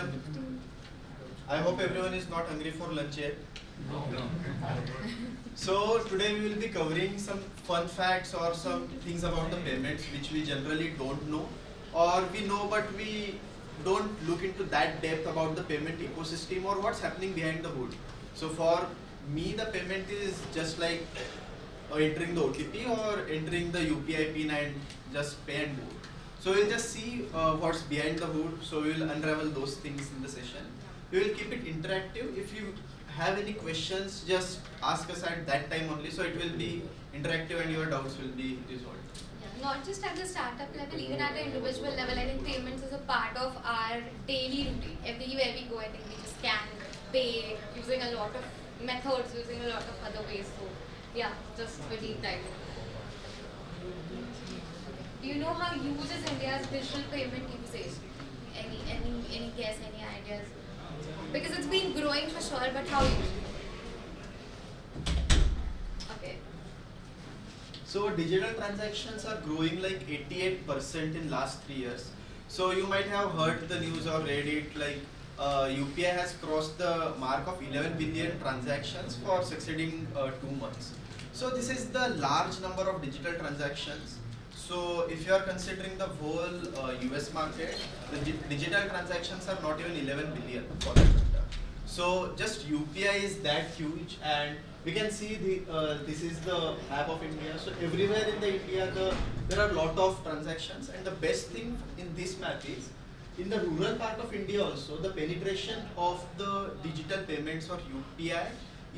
everyone. I hope everyone is not hungry for lunch yet. So today we will be covering some fun facts or some things about the payments which we generally don't know, or we know but we don't look into that depth about the payment ecosystem or what's happening behind the hood. So for me, the payment is just like entering the OTP or entering the UPI pin and just pay and go. So we'll just see what's behind the hood. So we will unravel those things in the session. We will keep it interactive. If you have any questions, just ask us at that time only. So it will be interactive and your doubts will be resolved. Yeah, not just at the startup level, even at the individual level, I think payments is a part of our daily routine. Everywhere we go, I think we just can pay using a lot of methods, using a lot of other ways. So yeah, just a deep dive. Do you know how huge is India's digital payment usage? Any guess, any ideas? Because it's been growing for sure, but how huge? Okay. So digital transactions are growing like 88% in last 3 years. So you might have heard the news or read it like UPI has crossed the mark of 11 billion transactions for succeeding 2 months. So this is the large number of digital transactions. So if you are considering the whole US market, the digital transactions are not even 11 billion for that matter. So just UPI is that huge, and we can see this is the map of India. So everywhere in the India, there are a lot of transactions, and the best thing in this map is in the rural part of India also, the penetration of the digital payments or UPI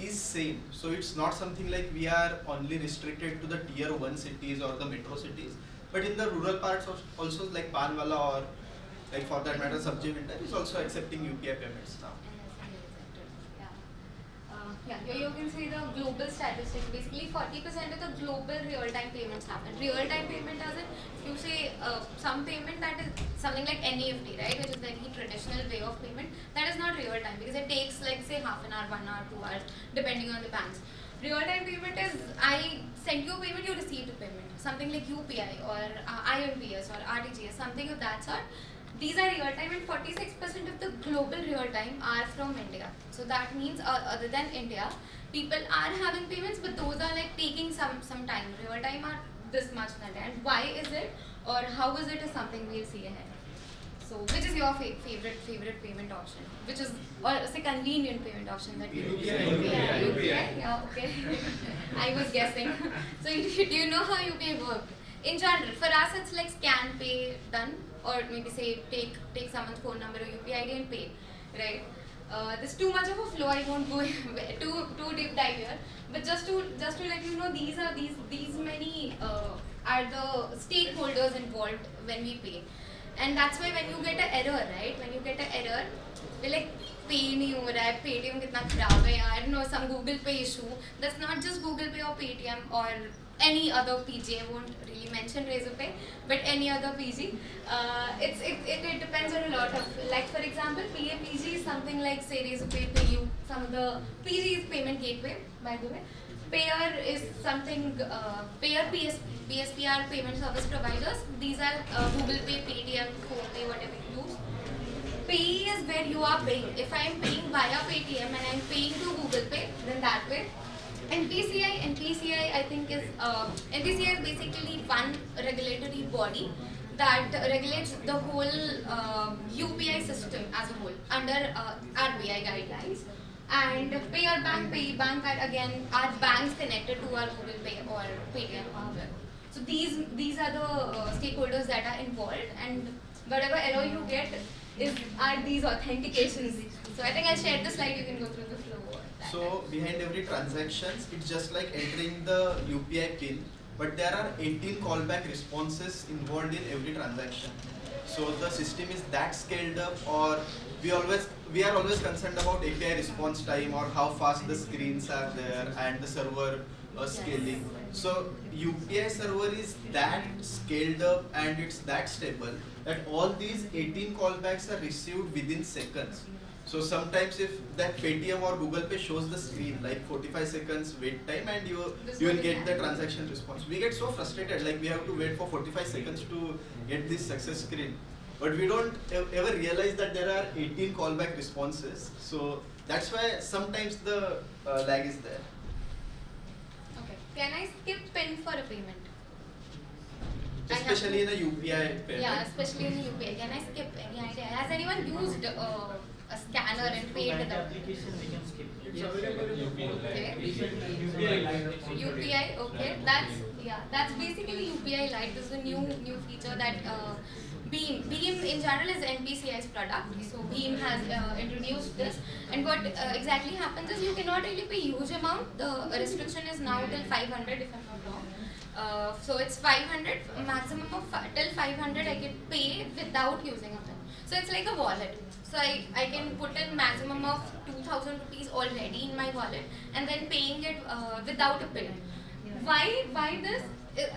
is same. So it's not something like we are only restricted to the tier 1 cities or the metro cities, but in the rural parts also like Panwala or like for that matter Sabji Vendor is also accepting UPI payments now. Yeah, here you can see the global statistics. Basically, 40% of the global real-time payments happen. Real-time payment doesn't, you say some payment that is something like NEFT, right, which is very traditional way of payment, that is not real-time because it takes like say half an hour, 1 hour, 2 hours, depending on the banks. Real-time payment is, I send you a payment, you receive the payment. Something like UPI or IMPS or RTGS, something of that sort. These are real-time, and 46% of the global real-time are from India. So that means other than India, people are having payments, but those are like taking some time. Real-time are this much in India. And why is it, or how is it, is something we'll see ahead. So which is your favorite payment option? Which is, or say convenient payment option that you use? UPI? Yeah, okay. I was guessing. So do you know how UPI works? In general, for us it's like scan, pay, done. Or maybe say take someone's phone number or UPI ID and pay, right? There's too much of a flow. I won't go too deep dive here. But just to let you know, these many are the stakeholders involved when we pay, and that's why when you get an error, right? When you get an error, we're like pay nahi ho raha hai, Paytm kitna kharab hai yaar, no, some Google Pay issue. That's not just Google Pay or Paytm or any other PG. I won't really mention Razorpay, but any other PG. It depends on a lot of, like for example, PAPG is something like say Razorpay, PayU. Some of the PG is payment gateway, by the way. Payer is something, Payer PSP are payment service providers. These are Google Pay, Paytm, PhonePe, whatever you use. Pay is where you are paying. If I am paying via Paytm and I am paying to Google Pay, then that way. NPCI I think is NPCI is basically one regulatory body that regulates the whole UPI system as a whole under RBI guidelines. And pay or bank are again are banks connected to our Google Pay or Paytm. So these are the stakeholders that are involved, and whatever error you get are these authentications. So I think I'll share the slide. You can go through the flow. So behind every transactions, it's just like entering the UPI pin, but there are 18 callback responses involved in every transaction. So the system is that scaled up, or we are always concerned about API response time or how fast the screens are there and the server scaling. So UPI server is that scaled up and it's that stable that all these 18 callbacks are received within seconds. So sometimes if that Paytm or Google Pay shows the screen like 45 seconds wait time and you will get the transaction response. We get so frustrated, like we have to wait for 45 seconds to get this success screen. but we don't ever realize that there are 18 callback responses. So that's why sometimes the lag is there. Okay. Can I skip PIN for a payment? Especially in a UPI payment. Yeah, especially in UPI. Can I skip? Any idea? Has anyone used a scanner and paid with that? Application we can skip. Okay. UPI Lite. UPI, okay. That's basically UPI Lite. This is a new feature that Beam in general is NPCI's product. So Beam has introduced this, and what exactly happens is you cannot really pay huge amount. The restriction is now till 500 if I'm not wrong. So it's 500 maximum of till 500 I can pay without using a PIN. So it's like a wallet. So I can put in maximum of 2,000 rupees already in my wallet and then paying it without a PIN. Why this?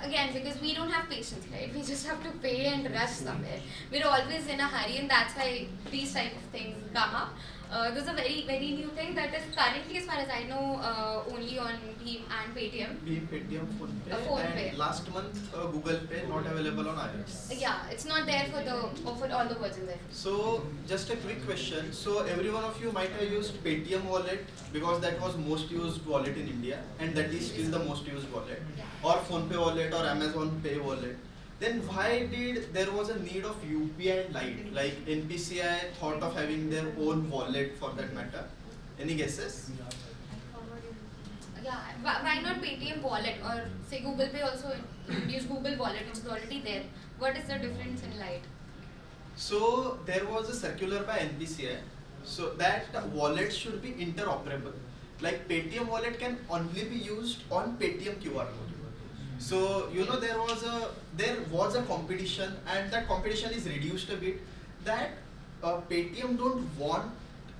Again, because we don't have patience, right? We just have to pay and rush somewhere. We're always in a hurry, and that's why these type of things come up. This is a very new thing that is currently, as far as I know, only on Beam and Paytm. Beam, Paytm, PhonePe, PhonePe. and last month Google Pay not available on iOS. Yeah, it's not there for all the versions. So just a quick question. So every one of you might have used Paytm wallet because that was most used wallet in India, and that is still the most used wallet, or PhonePe wallet or Amazon Pay wallet. Then why did there was a need of UPI Lite? Like NPCI thought of having their own wallet for that matter. Any guesses? Yeah, why not Paytm wallet, or say Google Pay also use Google wallet, which is already there. What is the difference in Lite? So there was a circular by NPCI, so that wallet should be interoperable. Like Paytm wallet can only be used on Paytm QR code. So there was a competition, and that competition is reduced a bit. That Paytm don't want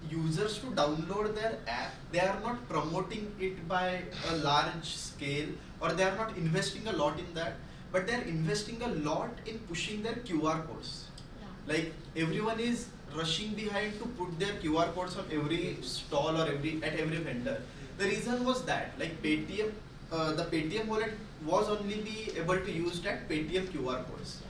users to download their app. They are not promoting it by a large scale, or they are not investing a lot in that. But they are investing a lot in pushing their QR codes. Like everyone is rushing behind to put their QR codes on every stall or at every vendor. The reason was that like Paytm, the Paytm wallet was only be able to use that Paytm QR codes.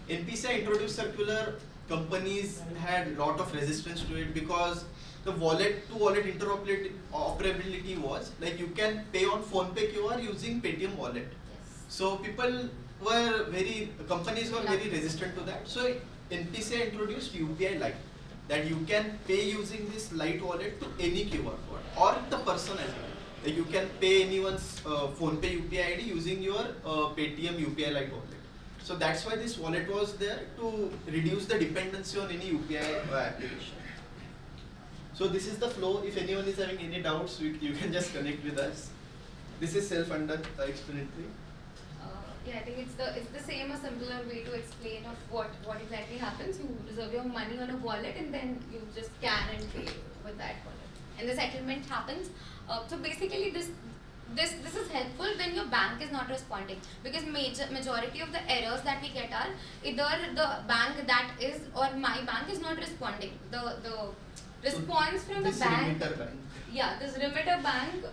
NPCI introduced circular, companies had lot of resistance to it because the wallet to wallet interoperability was like you can pay on PhonePe QR using Paytm wallet. So companies were very resistant to that. So NPCI introduced UPI Lite, that you can pay using this Lite wallet to any QR code or the person as well. Like you can pay anyone's PhonePe UPI ID using your Paytm UPI Lite wallet. So that's why this wallet was there, to reduce the dependency on any UPI application. So this is the flow. If anyone is having any doubts, you can just connect with us. This is self-explanatory. Yeah, I think it's the same or simpler way to explain of what exactly happens. You reserve your money on a wallet and then you just scan and pay with that wallet, and the settlement happens. So basically, this is helpful when your bank is not responding, because majority of the errors that we get are either the bank that is or my bank is not responding. The response from the bank. Yeah, this remitter bank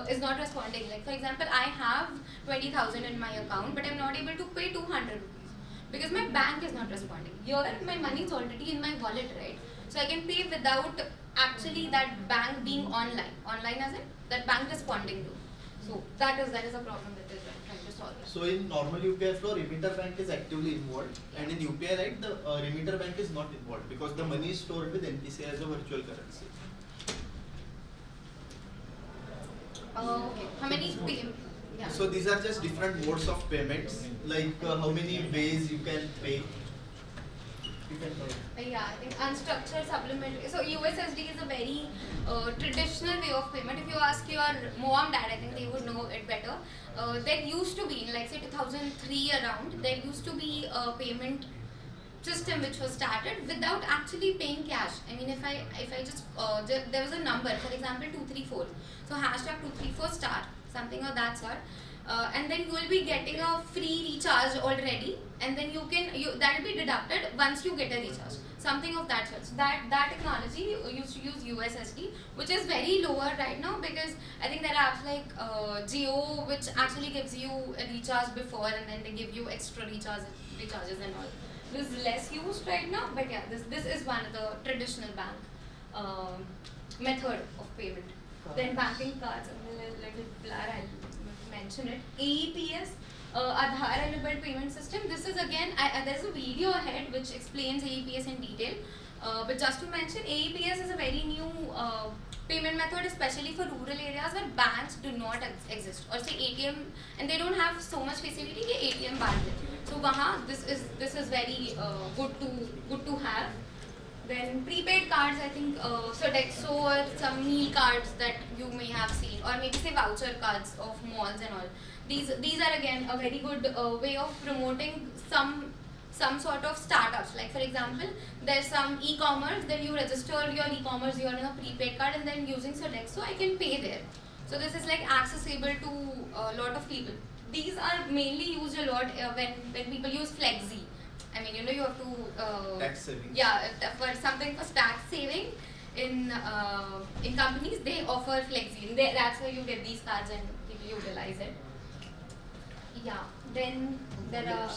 is not responding. Like for example, I have 20,000 in my account, but I'm not able to pay 200 rupees because my bank is not responding. Here, my money is already in my wallet, right? So I can pay without actually that bank being online. Online as in that bank responding to. So that is a problem that is trying to solve. So in normal UPI flow, remitter bank is actively involved, and in UPI Lite, the remitter bank is not involved because the money is stored with NPCI as a virtual currency. Okay. How many yeah. So these are just different modes of payments, like how many ways you can pay. Yeah, I think unstructured supplementary. So USSD is a very traditional way of payment. If you ask your mom, dad, I think they would know it better. There used to be, in like say 2003 around, there used to be a payment system which was started without actually paying cash. I mean, if I just there was a number, for example, 234. So hashtag 234 star, something of that sort. And then you will be getting a free recharge already, and then that will be deducted once you get a recharge, something of that sort. So that technology used to use USSD, which is very lower right now, because I think there are apps like Jio, which actually gives you a recharge before, and then they give you extra recharges and all. this is less used right now, but yeah, this is one of the traditional bank method of payment. Then banking cards, I'm a little blur, I'll mention it. AEPS, Aadhaar Enabled Payment System. This is again, there's a video ahead which explains AEPS in detail. But just to mention, AEPS is a very new payment method, especially for rural areas where banks do not exist, or say ATM, and they don't have so much facility कि ATM ban दे. So वहाँ this is very good to have. Then prepaid cards, I think Sodexo or some meal cards that you may have seen, or maybe say voucher cards of malls and all. These are again a very good way of promoting some sort of startups. Like for example, there's some e-commerce, then you register your e-commerce, you're in a prepaid card, and then using Sodexo, I can pay there. So this is like accessible to a lot of people. These are mainly used a lot when people use Flexi. I mean, you have to Tax saving. Yeah, for something for tax saving in companies, they offer Flexi. And that's where you get these cards and people utilize it. Yeah. Then there are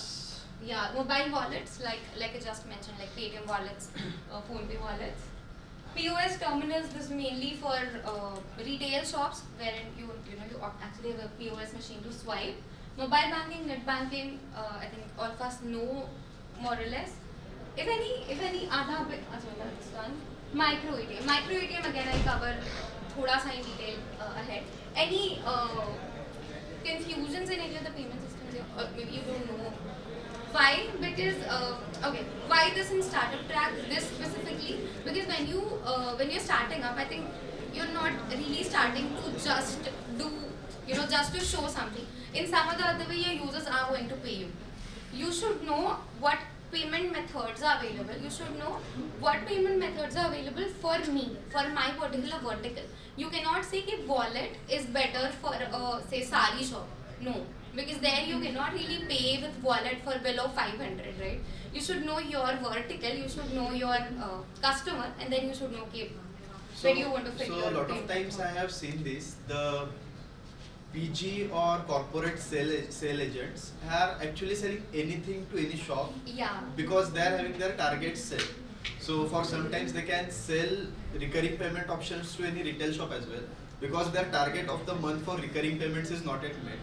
mobile wallets like I just mentioned, like Paytm wallets, PhonePe wallets. POS terminals, this is mainly for retail shops wherein you actually have a POS machine to swipe. Mobile banking, net banking, I think all of us know more or less. If any other bit, it's done. Micro ATM again I cover thoda sa in detail ahead. Any confusions in any of the payment systems here? Or maybe you don't know. Why? Because why this in startup track? This specifically because when you're starting up, I think you're not really starting to just do just to show something. In some or the other way, your users are going to pay you. You should know what payment methods are available. You should know what payment methods are available for me, for my particular vertical. You cannot say that wallet is better for say sari shop. No, because there you cannot really pay with wallet for below 500, right? You should know your vertical, you should know your customer, and then you should know where you want to fit your So a lot payment of times I method. have seen this, the PG or corporate sale agents are actually selling anything to any shop Yeah. because they are having their target set. So for sometimes they can sell recurring payment options to any retail shop as well because their target of the month for recurring payments is not yet met.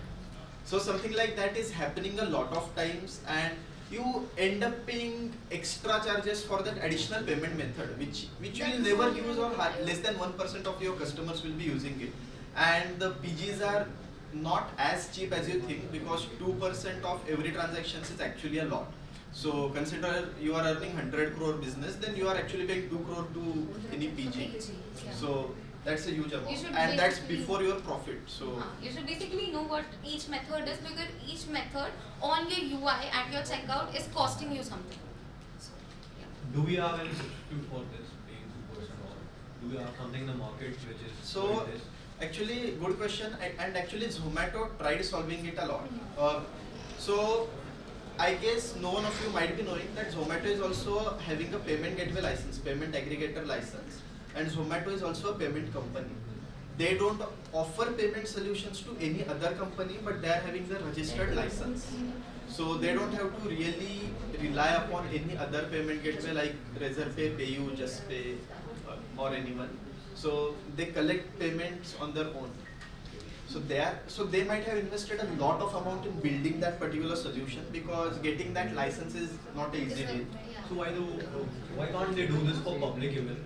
So something like that is happening a lot of times, and you end up paying extra charges for that additional payment method which you will never use, or less than 1% of your customers will be using it. And the PGs are not as cheap as you think because 2% of every transaction is actually a lot. So consider you are earning 100 crore business, then you are actually paying 2 crore to any PG. Yeah. So that's a huge You amount, should and that's basically- before your profit. So You should basically know what each method is, because each method on your UI at your checkout is costing you something. So, yeah. Do we have any substitute for this being 2% or do we have something in the market which is So, doing this? actually, good question. And actually, Zomato tried solving it a lot. So, I guess no one of you might be knowing that Zomato is also having a payment gateway license, payment aggregator license, and Zomato is also a payment company. They don't offer payment solutions to any other company, but they are having the registered license. So they don't have to really rely upon any other payment gateway like Razorpay, PayU, JustPay, or anyone. So they collect payments on their own. So they might have invested a lot of amount in building that particular solution because getting that license is not an easy deal. Yeah. So why can't they do this for public even?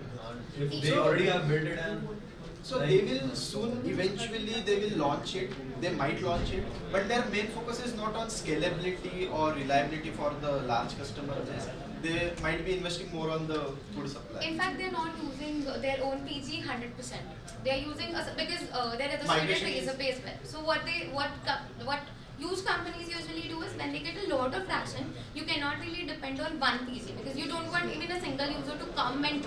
If they So- already have built it and So they will soon, eventually they will launch it, they might launch it, but their main focus is not on scalability or reliability for the large customer base. They might be investing more on the food supply. In fact, they're not using their own PG 100%. They're using because they're registered Migration as a is- base well. So what huge companies usually do is when they get a lot of traction, you cannot really depend on one PG because you don't want even a single user to come and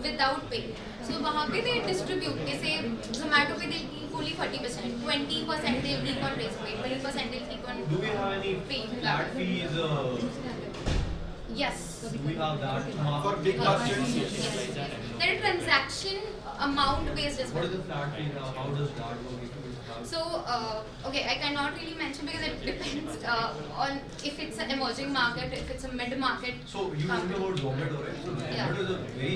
without pay. So वहाँ पे they distribute. They say Zomato पे they'll keep only 40%, 20% they'll keep on Razorpay, 20% they'll keep on. do we have any paying. flat fees? Yes. Do we have that? For big merchants, Yes. There are transaction amount based as What well. is the flat fee now? How does that work? If you have- So, okay, I cannot really mention because it depends on if it's an emerging market, if it's a mid-market. So you told me about Zomato, right? So Yeah. Zomato is a very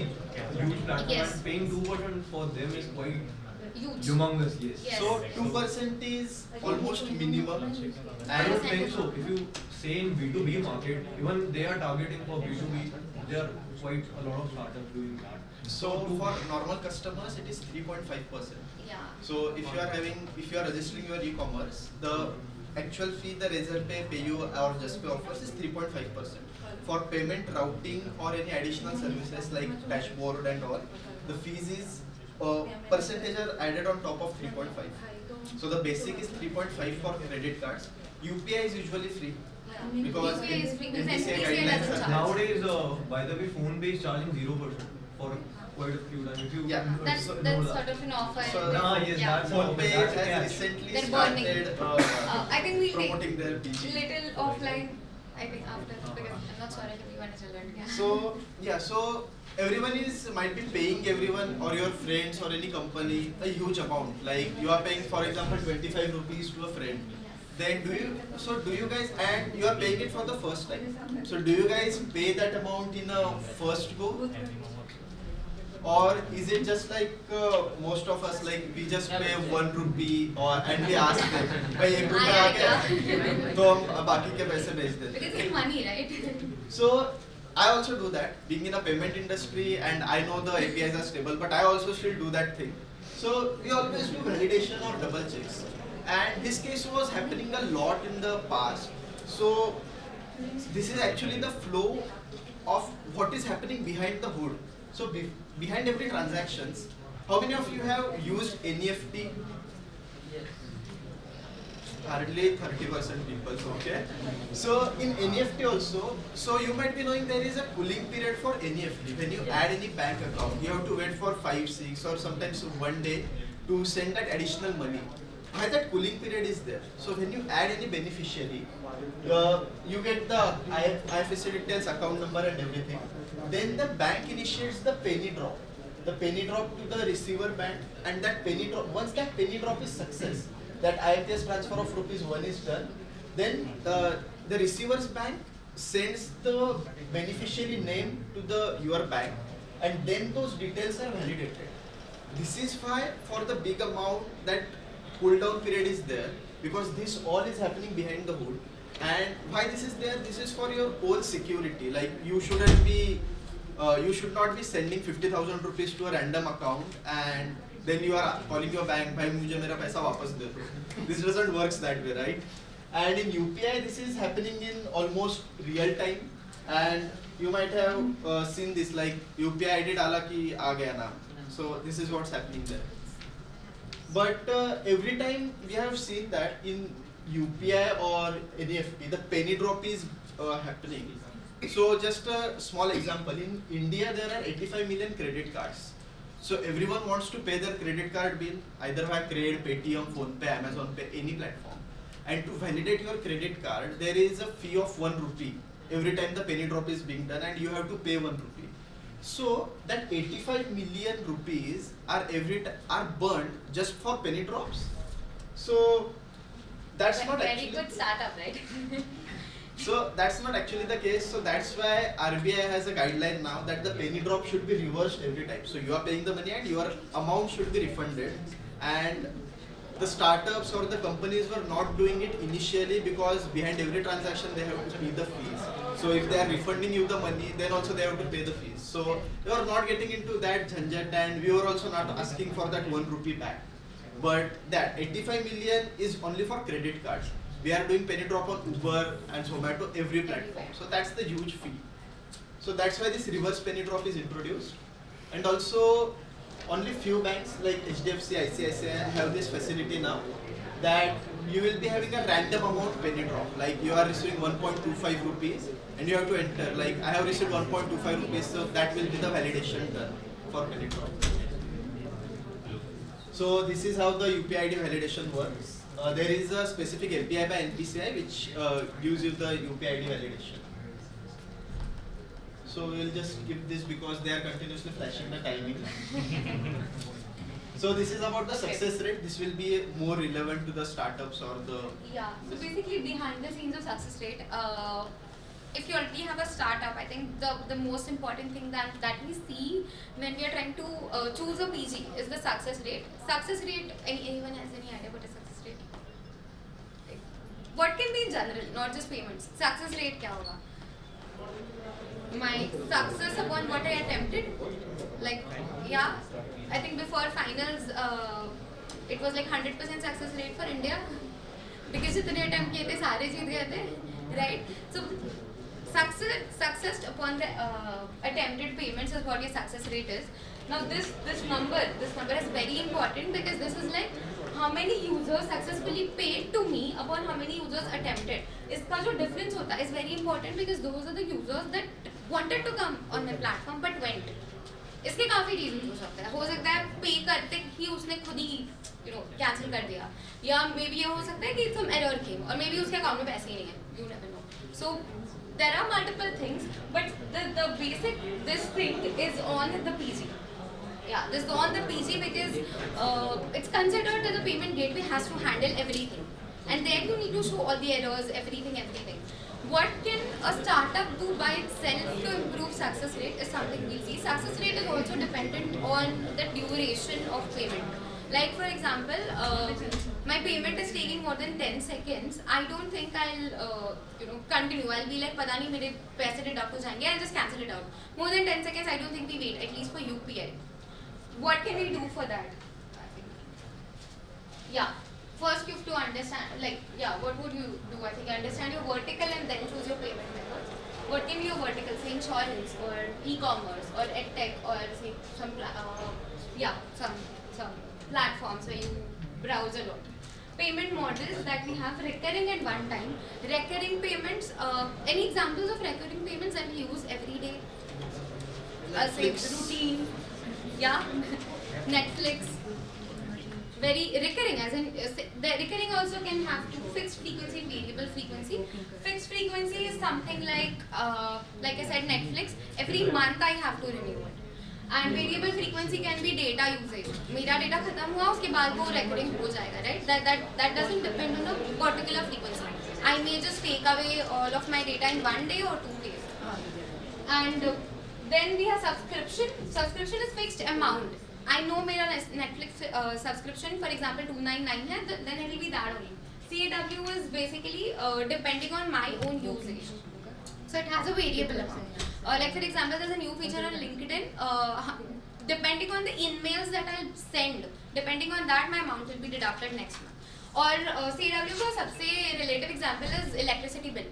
huge platform Yes. and paying 2% for them is quite Huge. humongous, yes. Yes. So 2% is almost minimum. I don't think so. If you say in B2B market, even they are targeting for B2B, there are quite a lot of startups doing that. So for normal customers, it is 3.5%. Yeah. So if you are registering your e-commerce, the actual fee the Razorpay, PayU or JustPay offers is 3.5%. For payment routing or any additional services like dashboard and all, the fees is percentage are added on top of 3.5. So the basic is 3.5 for credit cards. UPI is usually free because UPI is free because NPCI NPCI guidelines doesn't are charge. Nowadays, by the way, phone pay is charging 0% for quite a few times. If you Yeah. That's know that's that. sort of an offer. So, yes, yeah. that's PhonePe That's a has catch. recently They're burning. started I think we'll promoting take their PG. little offline. I think after because I'm not sure if everyone is relevant. Yeah. So yeah, so everyone might be paying everyone or your friends or any company a huge amount. Like you are paying, for example, 25 rupees to a friend. Then do you guys, and you are paying it for the first time. So do you guys pay that amount in a first go? Or is it just like most of us, like we just pay 1 rupee and we ask them, भाई 1 रुपया आ गया, तो हम बाकी के पैसे भेज देते हैं. Because it's money, right? So I also do that, being in a payment industry, and I know the APIs are stable, but I also still do that thing. So we always do validation or double checks, and this case was happening a lot in the past. So this is actually the flow of what is happening behind the hood. So behind every transactions, how many of you have used NEFT? Hardly 30% people, okay. So in NEFT also, so you might be knowing there is a cooling period for NEFT. When you add any bank account, you have to wait for 5, 6 or sometimes 1 day to send that additional money. Why that cooling period is there? So when you add any beneficiary, you get the IFSC details, account number and everything. Then the bank initiates the penny drop. The penny drop to the receiver bank, and that penny drop, once that penny drop is success, that IFS transfer of ₹1 is done, then the receiver's bank sends the beneficiary name to your bank, and then those details are validated. This is why for the big amount that cool down period is there, because this all is happening behind the hood. And why this is there? This is for your own security. Like you should not be sending 50,000 rupees to a random account and then you are calling your bank, bhai mujhe mera paisa wapas de do. This doesn't works that way, right? And in UPI, this is happening in almost real time. And you might have seen this, like UPI ID dala ki aa gaya naam. So this is what's happening there. But every time we have seen that in UPI or NEFT, the penny drop is happening. So just a small example, in India there are 85 million credit cards. So everyone wants to pay their credit card bill either by Cred, Paytm, PhonePe, Amazon Pay, any platform. And to validate your credit card, there is a fee of 1 rupee every time the penny drop is being done, and you have to pay 1 rupee. So that 85 million rupees are burned just for penny drops. So that's not very actually good startup, right? So that's not actually the case. So that's why RBI has a guideline now that the penny drop should be reversed every time. So you are paying the money and your amount should be refunded. And the startups or the companies were not doing it initially because behind every transaction they have to pay the fees. So if they are refunding you the money, then also they have to pay the fees. So they were not getting into that jhanjat, and we were also not asking for that 1 rupee back. But that 85 million is only for credit cards. We are doing penny drop on Uber and Zomato, every platform. So that's the huge fee. So that's why this reverse penny drop is introduced. And also only few banks like HDFC, ICICI have this facility now that you will be having a random amount penny drop. Like you are receiving 1.25 rupees and you have to enter. Like I have received 1.25 rupees, so that will be the validation done for penny drop. So this is how the UPI ID validation works. There is a specific API by NPCI which gives you the UPI ID validation. So we'll just skip this because they are continuously flashing the timing. So this is about the success rate. This will be more relevant to the startups or the. Yeah. So basically, behind the scenes of success rate, if you already have a startup, I think the most important thing that we see when we are trying to choose a PG is the success rate. Success rate. Anyone has any idea what a success rate? Like, what can be in general, not just payments. Success rate क्या होगा? My success upon what I attempted. Like, yeah, I think before finals, it was like 100% success rate for India because जितने attempt किए थे सारे जीत गए थे, right? So success upon the attempted payments is what your success rate is. Now this number is very important because this is like how many users successfully paid to me upon how many users attempted. इसका जो difference होता है is very important because those are the users that wanted to come on my platform but went. इसके काफी reasons हो सकता है पे करते ही उसने खुद ही cancel कर दिया या maybe ये हो सकता है कि some error came और maybe उसके account में पैसे ही नहीं है, you never know. So there are multiple things, but the basic this thing is on the PG. Yeah, this is on the PG because it's considered that the payment gateway has to handle everything, and there you need to show all the errors, everything. What can a startup do by itself to improve success rate is something we'll see. Success rate is also dependent on the duration of payment. Like for example, my payment is taking more than 10 seconds. I don't think I'll continue. I'll be like, पता नहीं मेरे पैसे deduct हो जाएंगे. I'll just cancel it out. More than 10 seconds, I don't think we wait. At least for UPI. What can we do for that? Yeah. First, you have to understand, what would you do? I think understand your vertical and then choose your payment methods. What can be your vertical? Say insurance or e-commerce or edtech or say some platforms where you browse a lot. Payment models that we have recurring and one time. Recurring payments. Any examples of recurring payments that we use every day? Say routine. Yeah. Netflix. Very recurring, as in the recurring also can have two fixed frequency and variable frequency. Fixed frequency is something like I said, Netflix. Every month I have to renew it. And variable frequency can be data usage. मेरा data खत्म हुआ उसके बाद वो recurring हो जाएगा, right? That doesn't depend on a particular frequency. I may just take away all of my data in 1 day or 2 days. And then we have subscription. Subscription is fixed amount. I know मेरा Netflix subscription, for example, 299 है, then it will be that only. CAW is basically depending on my own usage. So it has a variable amount. Like for example, there's a new feature on LinkedIn. Depending on the emails that I'll send, depending on that, my amount will be deducted next month. Or CAW का सबसे relative example is electricity bill.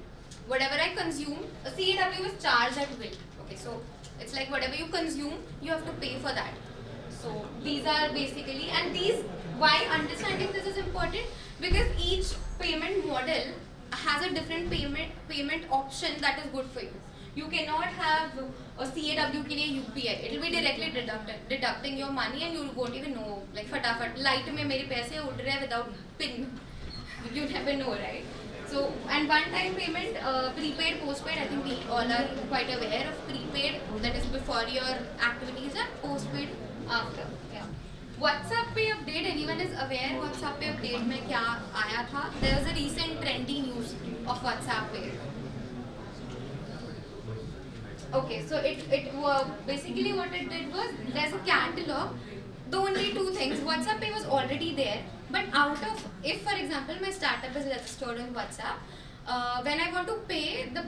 Whatever I consume, CAW is charged at will. Okay, so it's like whatever you consume, you have to pay for that. So these are basically, and why understanding this is important? Because each payment model has a different payment option that is good for you. You cannot have a CAW के लिए UPI. It will be directly deducting your money and you won't even know. Like फटाफट light में मेरे पैसे उड़ रहे हैं without PIN. You never know, right? So, and one-time payment, prepaid, postpaid, I think we all are quite aware of prepaid, that is before your activities, and postpaid after. Yeah. WhatsApp Pay update, anyone is aware WhatsApp Pay update में क्या आया था? There was a recent trendy news of WhatsApp Pay. Okay, so it basically what it did was, there's a catalog. The only two things, WhatsApp Pay was already there, but if for example my startup is registered on WhatsApp, when I want to pay, the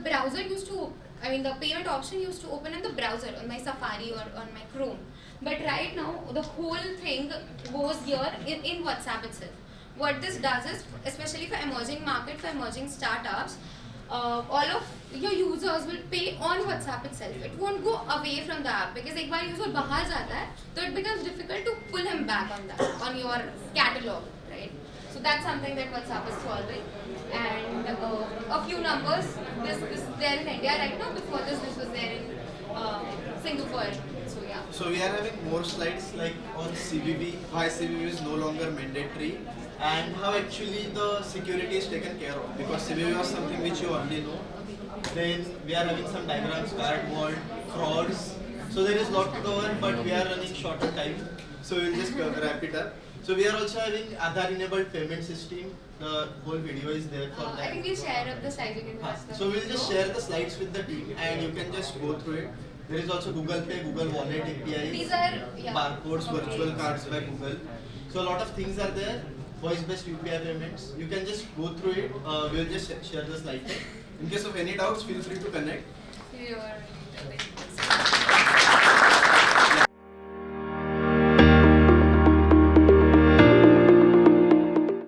payment option used to open in the browser on my Safari or on my Chrome. But right now, the whole thing goes here in WhatsApp itself. What this does is, especially for emerging market, for emerging startups, all of your users will pay on WhatsApp itself. It won't go away from the app because एक बार user बाहर जाता है, so it becomes difficult to pull him back on that, on your catalog, right? So that's something that WhatsApp is solving. And a few numbers. This is there in India right now. Before this was there in Singapore. So yeah. So we are having more slides like on CVV, why CVV is no longer mandatory, and how actually the security is taken care of, because CVV was something which you already know. Then we are having some diagrams, card vault, frauds, So there is a lot to cover, but we are running short on time, so we'll just wrap it up. So we are also having Aadhaar enabled payment system. The whole video is there for that. I think we'll share up the slides. You can pass them. So we'll just share the slides with the team, and you can just go through it. There is also Google Pay, Google Wallet APIs, These are barcodes, virtual cards by Google. So a lot of things are there. Voice-based UPI payments. You can just go through it. We'll just share the slide deck. In case of any doubts, feel free to connect. You are